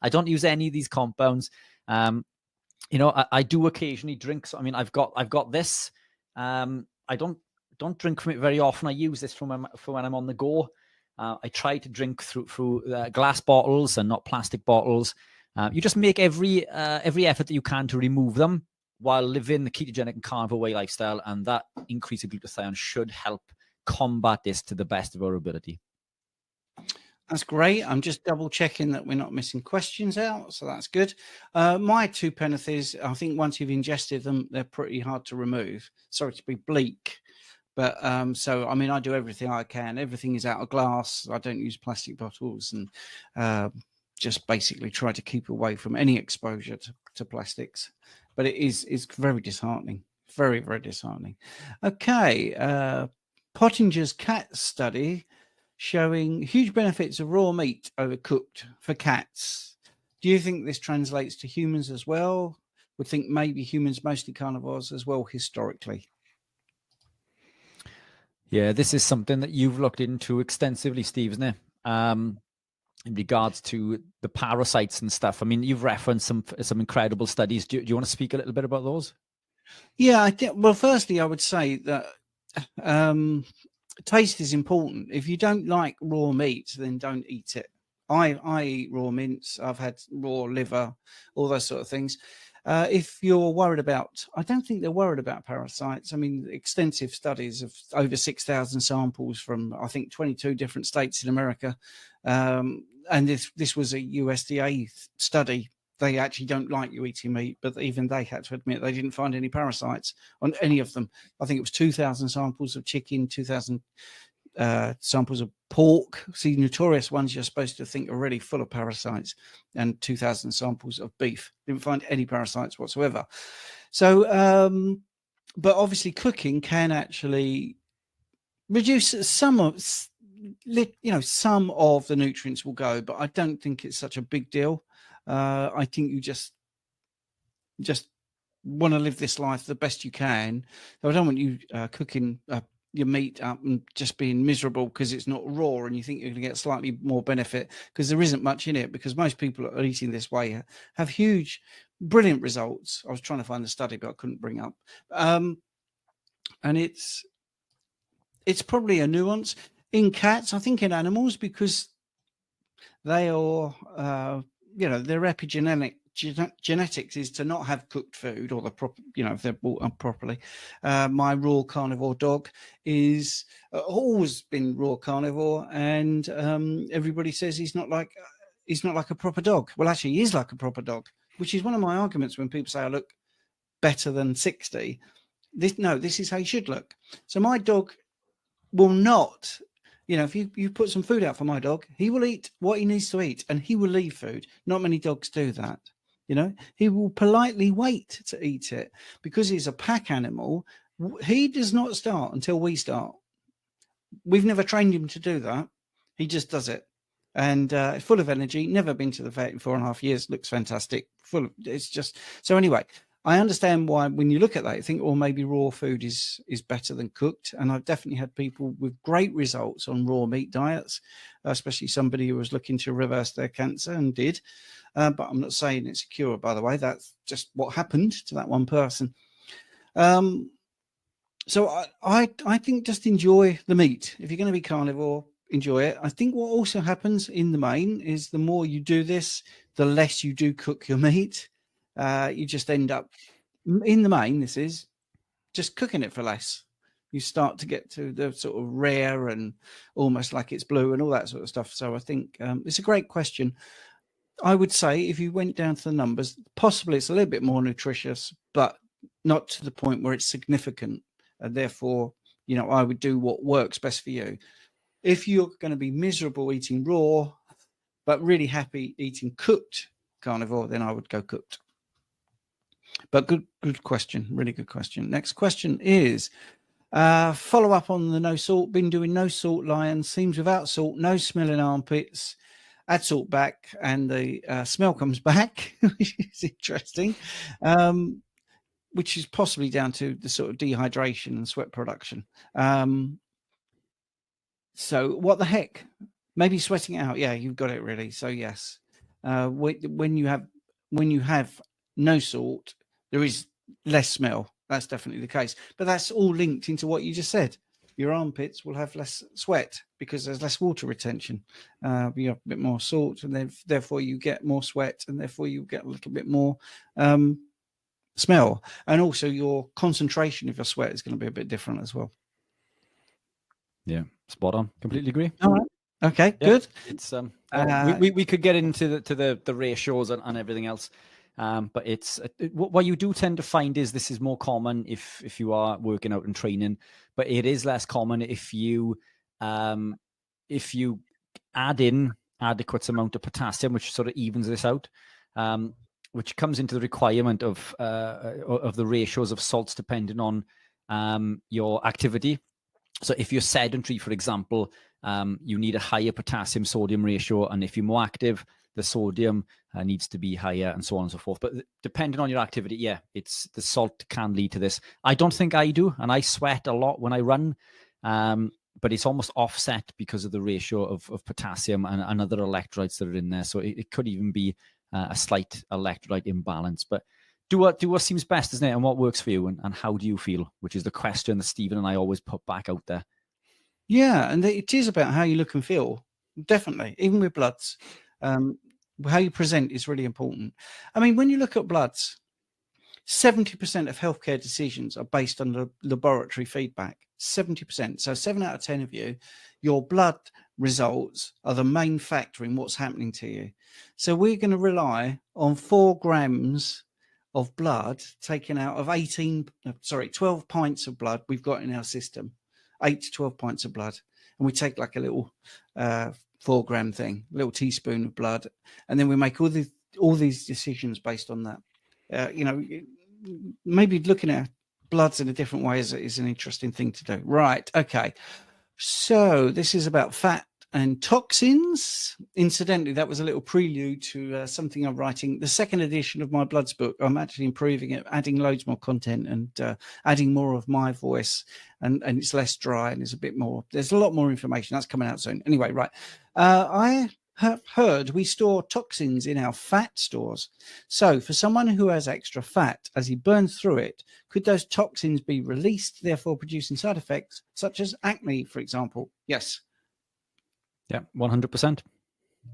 I don't use any of these compounds. I do occasionally drink. So, I mean, I've got this. I don't drink from it very often. I use this for when I'm on the go. I try to drink through glass bottles and not plastic bottles. You just make every effort that you can to remove them while living the ketogenic and carnivore way lifestyle, and that increase of glutathione should help combat this to the best of our ability. That's great. I'm just double checking that we're not missing questions out, so that's good. My two penneth is, I think once you've ingested them, they're pretty hard to remove. Sorry to be bleak. But so, I mean, I do everything I can. Everything is out of glass. I don't use plastic bottles, and just basically try to keep away from any exposure to plastics. But it's very disheartening. Very, very disheartening. Okay. Pottinger's cat study showing huge benefits of raw meat over cooked for cats. Do you think this translates to humans as well? Would think maybe humans, mostly carnivores as well, historically. Yeah, this is something that you've looked into extensively, Steve, isn't it? In regards to the parasites and stuff. I mean, you've referenced some incredible studies. Do you want to speak a little bit about those? Yeah, I think. Well, firstly, I would say that taste is important. If you don't like raw meat, then don't eat it. I eat raw mince. I've had raw liver, all those sort of things. If you're worried about, I don't think they're worried about parasites. I mean, extensive studies of over 6,000 samples from, I think, 22 different states in America. And this was a USDA study. They actually don't like you eating meat, but even they had to admit they didn't find any parasites on any of them. I think it was 2,000 samples of chicken, 2,000 samples of pork. See, notorious ones you're supposed to think are really full of parasites, and 2,000 samples of beef. Didn't find any parasites whatsoever. So, but obviously cooking can actually reduce some of the nutrients will go, but I don't think it's such a big deal. I think you just want to live this life the best you can. So I don't want you cooking your meat up and just being miserable because it's not raw and you think you're going to get slightly more benefit, because there isn't much in it, because most people that are eating this way have huge, brilliant results. I was trying to find the study, but I couldn't bring up. And it's probably a nuance in cats, I think, in animals, because they are, their epigenetic genetics is to not have cooked food, or the proper, if they're brought up properly. My raw carnivore dog is always been raw carnivore, and everybody says he's not like a proper dog. Well, actually, he is like a proper dog, which is one of my arguments when people say I look better than 60. This is how you should look. So my dog will not, if you put some food out for my dog, he will eat what he needs to eat, and he will leave food. Not many dogs do that. He will politely wait to eat it, because he's a pack animal. He does not start until we start. We've never trained him to do that. He just does it. And full of energy, never been to the vet in 4.5 years, looks fantastic. It's just, so anyway, I understand why when you look at that, you think, maybe raw food is better than cooked. And I've definitely had people with great results on raw meat diets, especially somebody who was looking to reverse their cancer and did. But I'm not saying it's a cure, by the way. That's just what happened to that one person. So I think just enjoy the meat. If you're going to be carnivore, enjoy it. I think what also happens in the main is the more you do this, the less you do cook your meat. You just end up, in the main, this is just cooking it for less. You start to get to the sort of rare and almost like it's blue and all that sort of stuff. So I think it's a great question. I would say if you went down to the numbers, possibly it's a little bit more nutritious, but not to the point where it's significant. And therefore, I would do what works best for you. If you're going to be miserable eating raw, but really happy eating cooked carnivore, then I would go cooked. But good question. Really good question. Next question is follow up on the no salt. Been doing no salt lion. Seems without salt, no smell in armpits. Add salt back and the smell comes back, which is interesting, which is possibly down to the sort of dehydration and sweat production. So what the heck? Maybe sweating it out. Yeah, you've got it really. So yes, when you have no salt, there is less smell. That's definitely the case. But that's all linked into what you just said. Your armpits will have less sweat because there's less water retention. You have a bit more salt, and therefore you get more sweat, and therefore you get a little bit more smell. And also your concentration of your sweat is going to be a bit different as well. Yeah, spot on. Completely agree. All right. Okay, yeah, good. It's we could get into the ratios and everything else. But it's what you do tend to find is this is more common if you are working out and training, but it is less common if you add in adequate amount of potassium, which sort of evens this out, which comes into the requirement of the ratios of salts depending on your activity. So if you're sedentary, for example, you need a higher potassium sodium ratio, and if you're more active, the sodium needs to be higher, and so on and so forth. But depending on your activity, yeah, it's the salt can lead to this. I don't think I do, and I sweat a lot when I run, but it's almost offset because of the ratio of potassium and other electrolytes that are in there. So it could even be a slight electrolyte imbalance. But do what seems best, isn't it? And what works for you, and how do you feel? Which is the question that Stephen and I always put back out there. Yeah, and it is about how you look and feel. Definitely, even with bloods. How you present is really important. I mean, when you look at bloods, 70% of healthcare decisions are based on the laboratory feedback. 70%. So 7 out of 10 of you, your blood results are the main factor in what's happening to you. So we're going to rely on 4 grams of blood taken out of 12 pints of blood we've got in our system. 8 to 12 pints of blood. And we take like a little 4 gram thing, a little teaspoon of blood, and then we make all these decisions based on that. Maybe looking at bloods in a different way is an interesting thing to do. Right. Okay. So this is about fat and toxins. Incidentally, that was a little prelude to something I'm writing. The second edition of my Bloods book, I'm actually improving it, adding loads more content and adding more of my voice. And it's less dry and it's a bit more, there's a lot more information. That's coming out soon. Anyway, right. I have heard we store toxins in our fat stores. So for someone who has extra fat, as he burns through it, could those toxins be released, therefore producing side effects such as acne, for example? Yes. Yeah, 100%.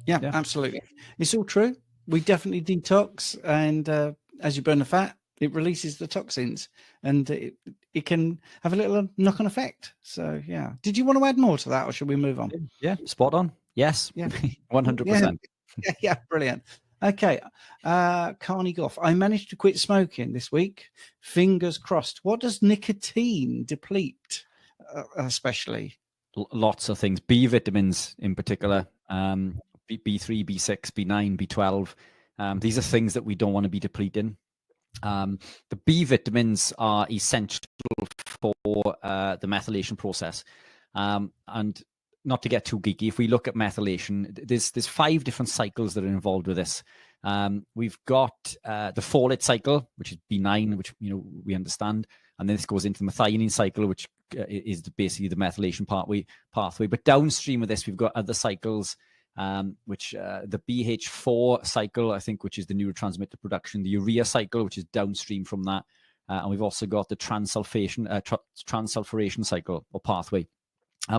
Yeah, absolutely. It's all true. We definitely detox, and as you burn the fat, it releases the toxins, and it can have a little knock-on effect. So, yeah. Did you want to add more to that, or should we move on? Yeah, spot on. Yes, yeah, 100%. Yeah, brilliant. Okay, Carnivore. I managed to quit smoking this week. Fingers crossed. What does nicotine deplete, especially? Lots of things. B vitamins in particular, B3, B6, B9, B12. These are things that we don't want to be depleting. The B vitamins are essential for the methylation process. And not to get too geeky, if we look at methylation, there's 5 different cycles that are involved with this. We've got the folate cycle, which is B9, which we understand, and then this goes into the methionine cycle, which is basically the methylation pathway. But downstream of this, we've got other cycles, which the BH4 cycle, I think, which is the neurotransmitter production, the urea cycle, which is downstream from that, and we've also got the transsulfuration cycle or pathway.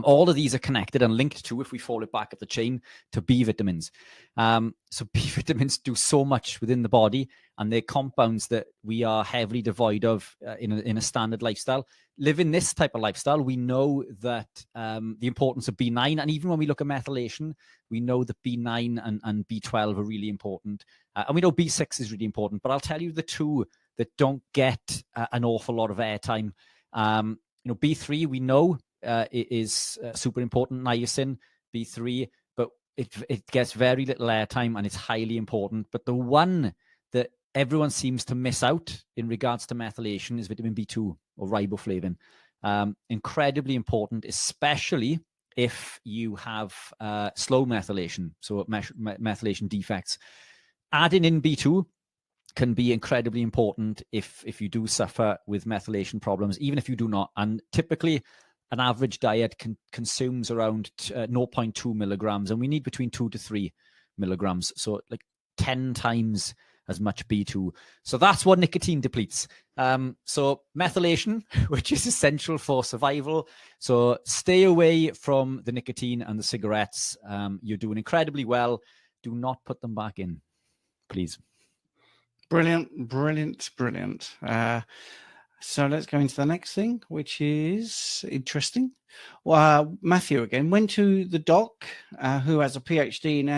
All of these are connected and linked to, if we follow it back up the chain, to B vitamins. So B vitamins do so much within the body, and they're compounds that we are heavily devoid of in a standard lifestyle. Living this type of lifestyle, we know that the importance of B9, and even when we look at methylation, we know that B9 and B12 are really important. And we know B6 is really important, but I'll tell you the two that don't get an awful lot of airtime. B3, we know, it is super important, niacin, B3, but it gets very little airtime and it's highly important. But the one that everyone seems to miss out in regards to methylation is vitamin B2 or riboflavin. Incredibly important, especially if you have slow methylation, so methylation defects. Adding in B2 can be incredibly important if you do suffer with methylation problems, even if you do not. And typically, an average diet consumes around 0.2 milligrams, and we need between 2 to 3 milligrams. So like 10 times as much B2. So that's what nicotine depletes. So methylation, which is essential for survival. So stay away from the nicotine and the cigarettes. You're doing incredibly well. Do not put them back in, please. Brilliant, brilliant, brilliant. So let's go into the next thing, which is interesting. Matthew again went to the doc, who has a PhD in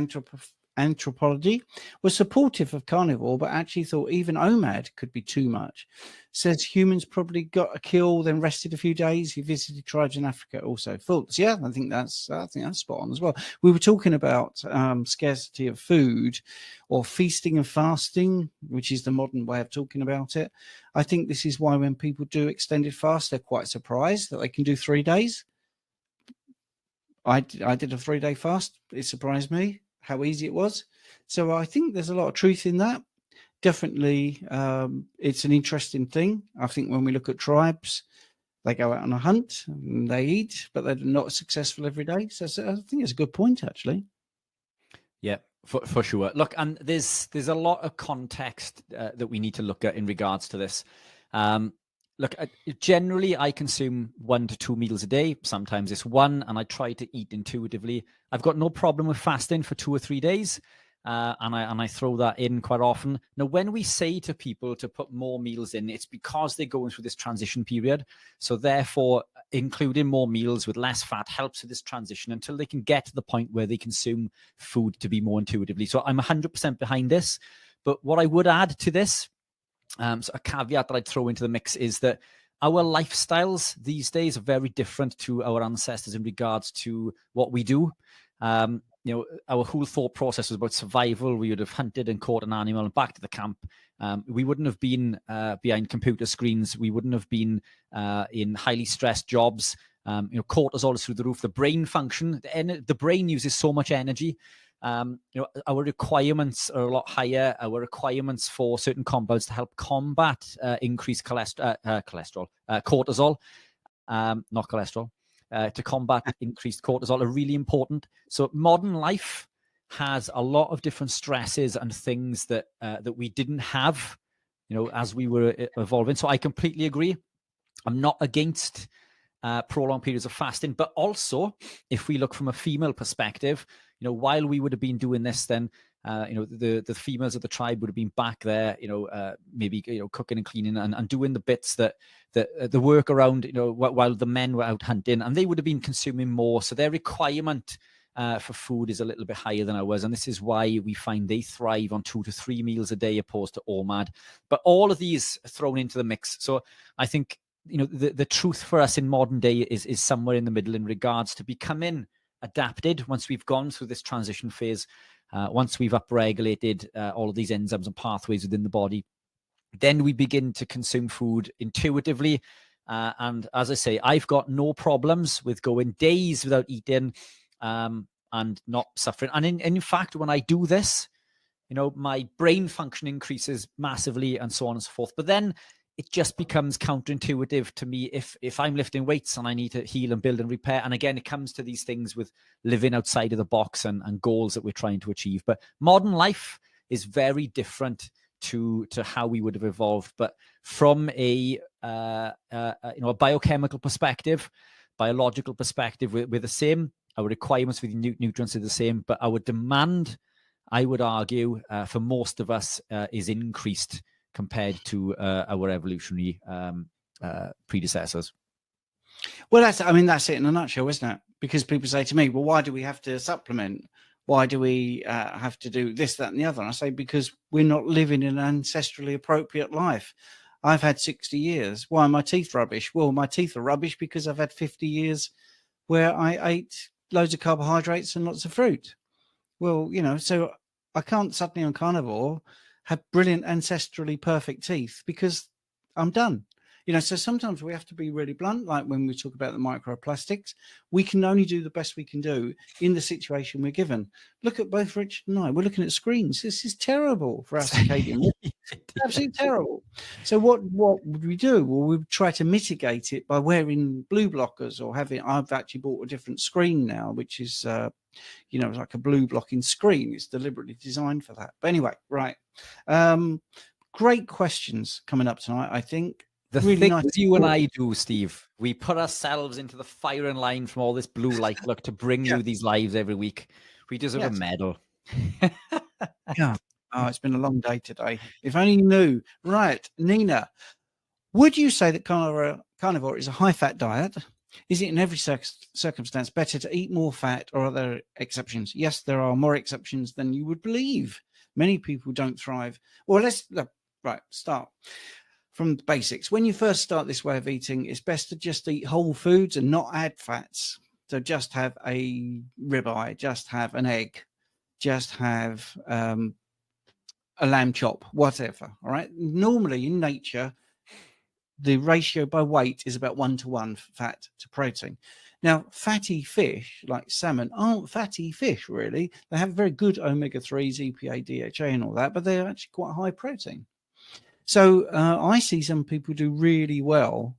anthropology, was supportive of carnivore, but actually thought even OMAD could be too much. Says humans probably got a kill, then rested a few days. He visited tribes in Africa also. Thoughts? Yeah, I think that's spot on as well. We were talking about scarcity of food, or feasting and fasting, which is the modern way of talking about it. I think this is why when people do extended fast, they're quite surprised that they can do 3 days. I did a 3-day fast. It surprised me how easy it was. So I think there's a lot of truth in that. Definitely, it's an interesting thing. I think when we look at tribes, they go out on a hunt and they eat, but they're not successful every day. So I think it's a good point, actually. Yeah, for sure. Look, and there's a lot of context that we need to look at in regards to this. Look, generally, I consume 1 to 2 meals a day. Sometimes it's 1, and I try to eat intuitively. I've got no problem with fasting for 2 or 3 days, and I throw that in quite often. Now, when we say to people to put more meals in, it's because they're going through this transition period. So therefore, including more meals with less fat helps with this transition until they can get to the point where they consume food to be more intuitively. So I'm 100% behind this. But what I would add to this, so a caveat that I'd throw into the mix is that our lifestyles these days are very different to our ancestors in regards to what we do. Our whole thought process was about survival. We would have hunted and caught an animal and back to the camp. We wouldn't have been behind computer screens. We wouldn't have been in highly stressed jobs. Cortisol is through the roof. The brain function, the brain uses so much energy. Our requirements are a lot higher. Our requirements for certain compounds to help combat increased cortisol, not cholesterol, to combat increased cortisol are really important. So modern life has a lot of different stresses and things that we didn't have, as we were evolving. So I completely agree. I'm not against prolonged periods of fasting, but also if we look from a female perspective, while we would have been doing this, then the females of the tribe would have been back there, maybe cooking and cleaning and doing the bits that the work around, while the men were out hunting, and they would have been consuming more. So their requirement for food is a little bit higher than ours, and this is why we find they thrive on 2 to 3 meals a day opposed to OMAD. But all of these are thrown into the mix. So I think the truth for us in modern day is somewhere in the middle in regards to becoming adapted once we've gone through this transition phase, once we've upregulated all of these enzymes and pathways within the body. Then we begin to consume food intuitively. And as I say, I've got no problems with going days without eating and not suffering. And in fact, when I do this, my brain function increases massively and so on and so forth. But then it just becomes counterintuitive to me if I'm lifting weights and I need to heal and build and repair. And again, it comes to these things with living outside of the box and goals that we're trying to achieve. But modern life is very different to how we would have evolved. But from a biochemical perspective, biological perspective, we're the same. Our requirements for the nutrients are the same, but our demand, I would argue, for most of us is increased compared to our evolutionary predecessors. Well, that's it in a nutshell, isn't it? Because people say to me, well, why do we have to supplement? Why do we have to do this, that, and the other? And I say, because we're not living an ancestrally appropriate life. I've had 60 years. Why are my teeth rubbish? Well, my teeth are rubbish because I've had 50 years where I ate loads of carbohydrates and lots of fruit. Well, so I can't suddenly on carnivore have brilliant ancestrally perfect teeth because I'm done. So sometimes we have to be really blunt, like when we talk about the microplastics, we can only do the best we can do in the situation we're given. Look at both Richard and I, we're looking at screens. This is terrible for us circadian. Absolutely terrible. So what would we do? Well, we would try to mitigate it by wearing blue blockers or I've actually bought a different screen now, which is, like a blue blocking screen. It's deliberately designed for that. But anyway, right. Great questions coming up tonight, I think. The really things nice you and I do, Steve, we put ourselves into the firing line from all this blue light look to bring you these lives every week. We deserve a medal. Yeah. Oh, it's been a long day today. If only you knew. Right, Nina, would you say that carnivore is a high-fat diet? Is it in every circumstance better to eat more fat, or are there exceptions? Yes, there are more exceptions than you would believe. Many people don't thrive. Well, let's start from the basics. When you first start this way of eating, it's best to just eat whole foods and not add fats. So just have a ribeye, just have an egg, just have a lamb chop, whatever. All right. Normally in nature, the ratio by weight is about 1-to-1 fat to protein. Now, fatty fish like salmon aren't fatty fish, really. They have very good omega-3s, EPA, DHA and all that, but they're actually quite high protein. So I see some people do really well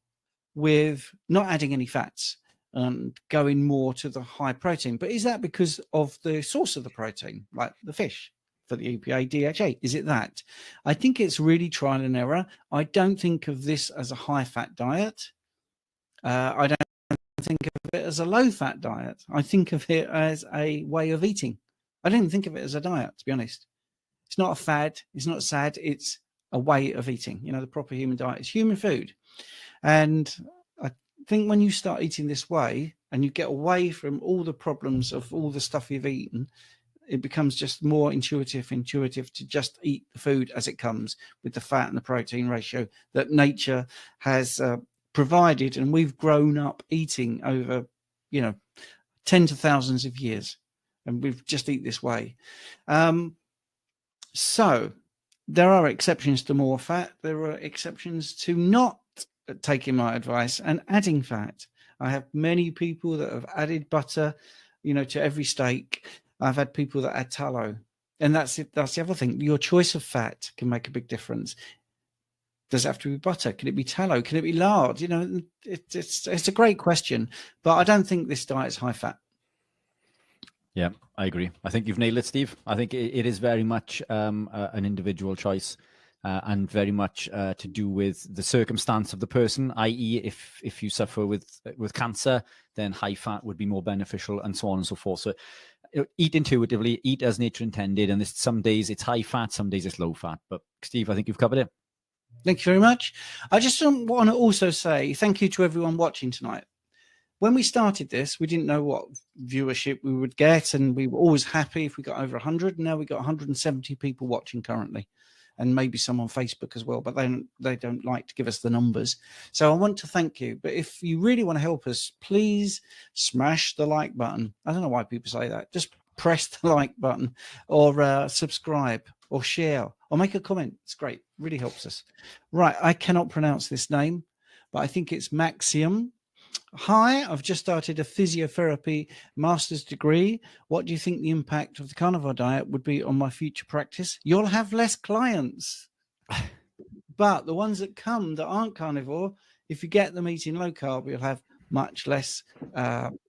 with not adding any fats and going more to the high protein. But is that because of the source of the protein, like the fish for the EPA, DHA? Is it that? I think it's really trial and error. I don't think of this as a high-fat diet. I don't think of it as a low-fat diet. I think of it as a way of eating. I don't think of it as a diet, to be honest. It's not a fad. It's not sad. It's a way of eating. The proper human diet is human food. And I think when you start eating this way and you get away from all the problems of all the stuff you've eaten, it becomes just more intuitive to just eat the food as it comes with the fat and the protein ratio that nature has provided. And we've grown up eating over, tens of thousands of years, and we've just eat this way. So there are exceptions to more fat. There are exceptions to not taking my advice and adding fat. I have many people that have added butter, to every steak. I've had people that add tallow. And that's it. That's the other thing. Your choice of fat can make a big difference. Does it have to be butter? Can it be tallow? Can it be lard? It's a great question, but I don't think this diet is high fat. Yeah, I agree. I think you've nailed it, Steve. I think it is very much an individual choice, and very much to do with the circumstance of the person, i.e. if you suffer with cancer, then high fat would be more beneficial, and so on and so forth. So eat intuitively, eat as nature intended, and some days it's high fat, some days it's low fat. But Steve, I think you've covered it. Thank you very much. I just want to also say thank you to everyone watching tonight. When we started this, we didn't know what viewership we would get, and we were always happy if we got over 100. And now we got 170 people watching currently, and maybe some on Facebook as well, but they don't like to give us the numbers. So I want to thank you. But if you really want to help us, please smash the like button. I don't know why people say that. Just press the like button, or subscribe, or share, or make a comment. It's great. Really helps us. Right. I cannot pronounce this name, but I think it's Maxium. Hi, I've just started a physiotherapy master's degree. What do you think the impact of the carnivore diet would be on my future practice? You'll have less clients, but the ones that come that aren't carnivore, if you get them eating low carb, you'll have much less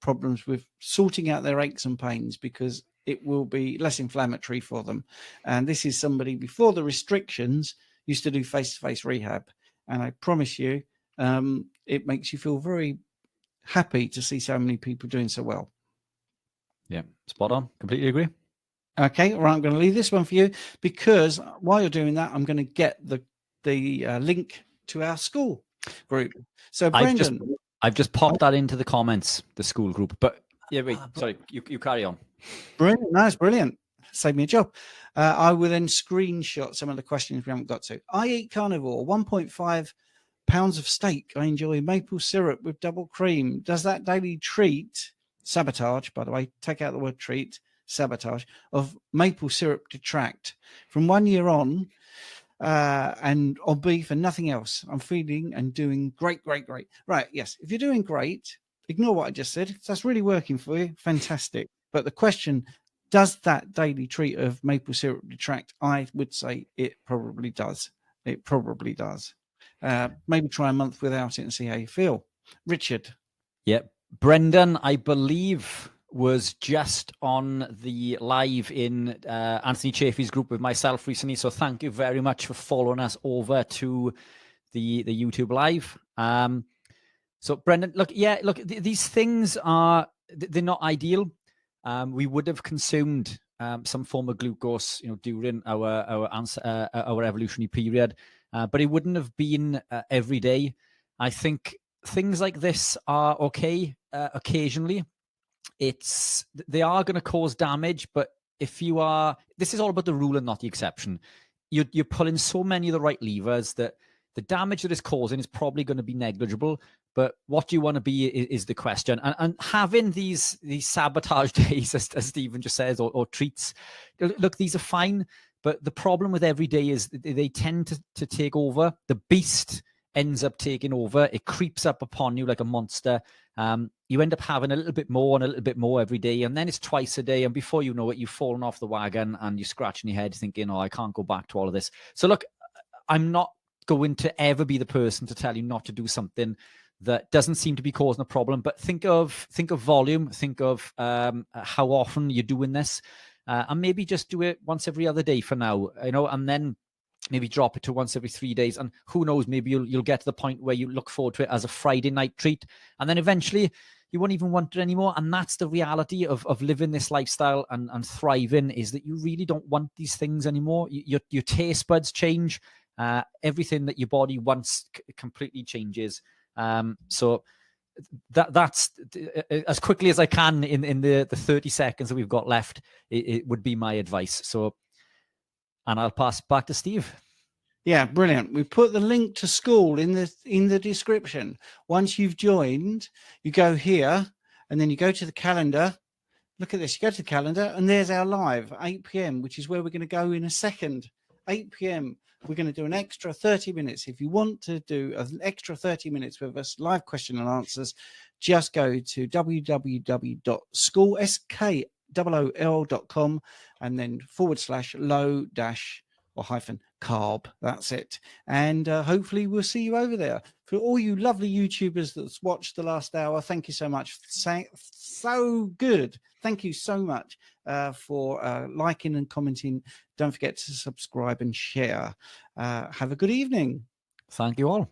problems with sorting out their aches and pains, because it will be less inflammatory for them. And this is somebody before the restrictions used to do face-to-face rehab. And I promise you, it makes you feel very happy to see so many people doing so well. Yeah, spot on. Completely agree. Okay, all right, I'm going to leave this one for you, because while you're doing that, I'm going to get the link to our school group. So Brendan, I've just popped that into the comments, the school group. But yeah, wait, sorry, you carry on. Brilliant, that's brilliant. Save me a job. I will then screenshot some of the questions we haven't got to. I eat carnivore, 1.5 pounds of steak. I enjoy maple syrup with double cream. Does that daily treat, sabotage, by the way, take out the word treat, sabotage, of maple syrup detract? From 1 year on, and on beef and nothing else, I'm feeling and doing great. Right, yes, if you're doing great, ignore what I just said. That's really working for you. Fantastic. But the question, does that daily treat of maple syrup detract? I would say it probably does. It probably does. Maybe try a month without it and see how you feel. Richard. Yeah. Brendan, I believe, was just on the live in Anthony Chaffee's group with myself recently. So thank you very much for following us over to the YouTube live. So Brendan, look, these things they're not ideal. We would have consumed some form of glucose, during our evolutionary period, but it wouldn't have been every day. I think things like this are okay occasionally. They are going to cause damage, but this is all about the rule and not the exception. You're pulling so many of the right levers that the damage that it's causing is probably going to be negligible. But what do you want to be is the question. And having these sabotage days, as Stephen just says, or treats, look, these are fine. But the problem with every day is they tend to take over. The beast ends up taking over. It creeps up upon you like a monster. You end up having a little bit more and a little bit more every day. And then it's twice a day. And before you know it, you've fallen off the wagon and you're scratching your head thinking, I can't go back to all of this. So look, I'm not going to ever be the person to tell you not to do something that doesn't seem to be causing a problem. But think of volume, think of how often you're doing this, and maybe just do it once every other day for now, and then maybe drop it to once every 3 days. And who knows, maybe you'll get to the point where you look forward to it as a Friday night treat. And then eventually you won't even want it anymore. And that's the reality of living this lifestyle and thriving, is that you really don't want these things anymore. Your taste buds change. Everything that your body wants completely changes. So that's as quickly as I can in the 30 seconds that we've got left, it would be my advice. So, and I'll pass back to Steve. Yeah, brilliant. We put the link to school in the description. Once you've joined, you go here and then you go to the calendar. Look at this. You go to the calendar and there's our live 8 p.m., which is where we're going to go in a second. 8 p.m. We're going to do an extra 30 minutes. If you want to do an extra 30 minutes with us, live question and answers, just go to www.school.com and then /low-carb. That's it. And hopefully we'll see you over there. For all you lovely YouTubers that's watched the last hour, thank you so much. So good. Thank you so much for liking and commenting. Don't forget to subscribe and share. Have a good evening. Thank you all.